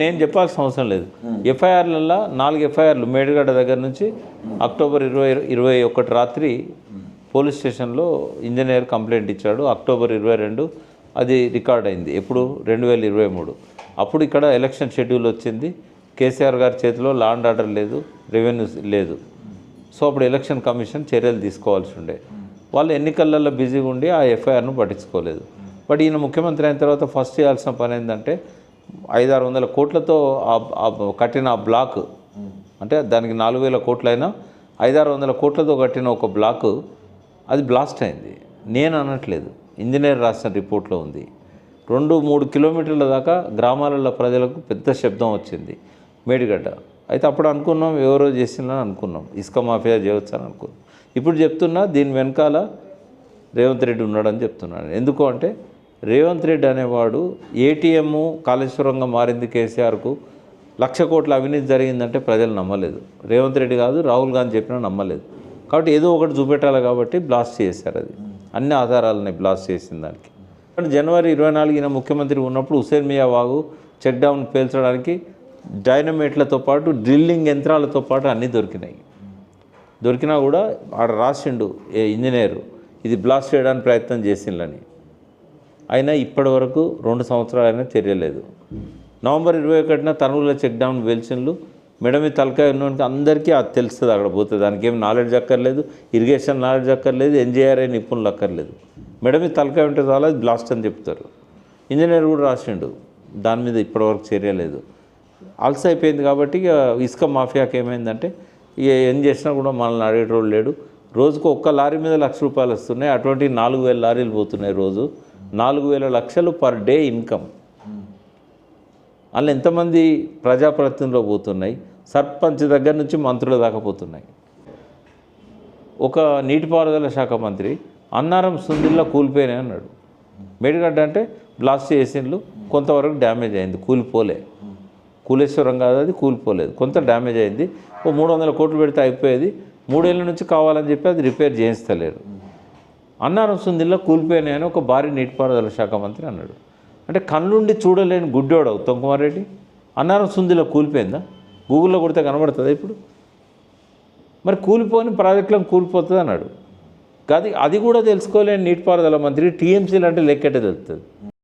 నేను చెప్పాల్సిన అవసరం లేదు. ఎఫ్ఐఆర్లలో 4 ఎఫ్ఐఆర్లు మేడిగడ్డ దగ్గర నుంచి అక్టోబర్ 21 రాత్రి పోలీస్ స్టేషన్లో ఇంజనీర్ కంప్లైంట్ ఇచ్చాడు. అక్టోబర్ 22 అది రికార్డ్ అయింది. ఎప్పుడు 2023. అప్పుడు ఇక్కడ ఎలక్షన్ షెడ్యూల్ వచ్చింది. కేసీఆర్ గారి చేతిలో లా అండ్ ఆర్డర్ లేదు, రెవెన్యూ లేదు. సో అప్పుడు ఎలక్షన్ కమిషన్ చర్యలు తీసుకోవాల్సి ఉండే. వాళ్ళు ఎన్నికలలో బిజీగా ఉండి ఆ ఎఫ్ఐఆర్ను పట్టించుకోలేదు. బట్ ఈయన ముఖ్యమంత్రి అయిన తర్వాత ఫస్ట్ చేయాల్సిన పని ఏంటంటే 500-600 కోట్లతో కట్టిన ఆ బ్లాక్, అంటే దానికి 4000 కోట్లైనా 500-600 కోట్లతో కట్టిన ఒక బ్లాక్ అది బ్లాస్ట్ అయింది. నేను అనట్లేదు, ఇంజనీర్ రాసిన రిపోర్ట్లో ఉంది. 2-3 కిలోమీటర్ల దాకా గ్రామాలలో ప్రజలకు పెద్ద శబ్దం వచ్చింది మేడిగడ్డ. అయితే అప్పుడు అనుకున్నాం ఎవరో చేసిందని అనుకున్నాం, ఇసుక మాఫియా చేయవచ్చు అని అనుకున్నాం. ఇప్పుడు చెప్తున్నా దీని వెనకాల రేవంత్ రెడ్డి ఉన్నాడని చెప్తున్నాను. ఎందుకు అంటే రేవంత్ రెడ్డి అనేవాడు ఏటీఎం కాళేశ్వరంగా మారింది కేసీఆర్కు 1,00,000 కోట్ల అవినీతి జరిగిందంటే ప్రజలు నమ్మలేదు. రేవంత్ రెడ్డి కాదు, రాహుల్ గాంధీ చెప్పినా నమ్మలేదు. కాబట్టి ఏదో ఒకటి చూపెట్టాలి కాబట్టి బ్లాస్ట్ చేశారు. అది అన్ని ఆధారాలని బ్లాస్ట్ చేసిన దానికి. జనవరి 24 ఈయన ముఖ్యమంత్రి ఉన్నప్పుడు హుసేన్ మియా వాగు చెక్ డౌన్ పేల్చడానికి డైనమేట్లతో పాటు డ్రిల్లింగ్ యంత్రాలతో పాటు అన్నీ దొరికినాయి. దొరికినా కూడా ఆడ రాసిండు ఇంజనీరు ఇది బ్లాస్ట్ చేయడానికి ప్రయత్నం చేసిందని. అయినా ఇప్పటి వరకు 2 సంవత్సరాలైనా చర్యలేదు. నవంబర్ 21న తనువుల చెక్ డౌన్ వెల్చిన్లు మెడ మీద తలకాయ ఉన్నవానికి అందరికీ అది తెలుస్తుంది. అక్కడ పోతే దానికి ఏం నాలెడ్జ్ అక్కర్లేదు, ఇరిగేషన్ నాలెడ్జ్ అక్కర్లేదు, ఎన్జీఆర్ఐ నిపుణులు అక్కర్లేదు. మెడ మీద తలకాయ ఉంటే చాలా అది బ్లాస్ట్ అని చెప్తారు. ఇంజనీర్ కూడా రాసిండు, దాని మీద ఇప్పటివరకు చర్య లేదు. అలసి అయిపోయింది. కాబట్టి ఇక ఇసుక మాఫియాకి ఏమైందంటే ఇక ఏం చేసినా కూడా మనల్ని అడిగేటోళ్ళు లేడు. రోజుకు ఒక్క లారీ మీద ₹1,00,000 వస్తున్నాయి. అటువంటి 4,000 లారీలు పోతున్నాయి రోజు. 4,000 లక్షలు పర్ డే ఇన్కమ్. అందులో ఎంతమంది ప్రజాప్రతినిధులు పోతున్నాయి, సర్పంచ్ దగ్గర నుంచి మంత్రుల దాకా పోతున్నాయి. ఒక నీటిపారుదల శాఖ మంత్రి అన్నారం సుందిల్లో కూలిపోయినాయి అన్నాడు. మేడిగడ్డ అంటే బ్లాస్ట్ చేసిండ్లు, కొంతవరకు డ్యామేజ్ అయింది, కూలిపోలే. కూలేశ్వరం కాదు, అది కూలిపోలేదు, కొంత డ్యామేజ్ అయింది. 300 కోట్లు పెడితే అయిపోయేది, 3 ఏళ్ళ నుంచి కావాలని చెప్పి అది రిపేర్ చేయించలేరు. అన్నారం సుందిల్లో కూలిపోయినాయని ఒక భారీ నీటిపారుదల శాఖ మంత్రి అన్నాడు. అంటే కళ్ళుండి చూడలేని గుడ్డోడు ఉత్తమ్ కుమార్ రెడ్డి. అన్నారం సుందిలో కూలిపోయిందా? గూగుల్లో కొడితే కనబడుతుందా ఇప్పుడు? మరి కూలిపోని ప్రాజెక్టులను కూలిపోతుంది అన్నాడు. అది కూడా తెలుసుకోలేని నీటిపారుదల మంత్రి టీఎంసీలు అంటే లెక్కెట్టే తెలుస్తుంది.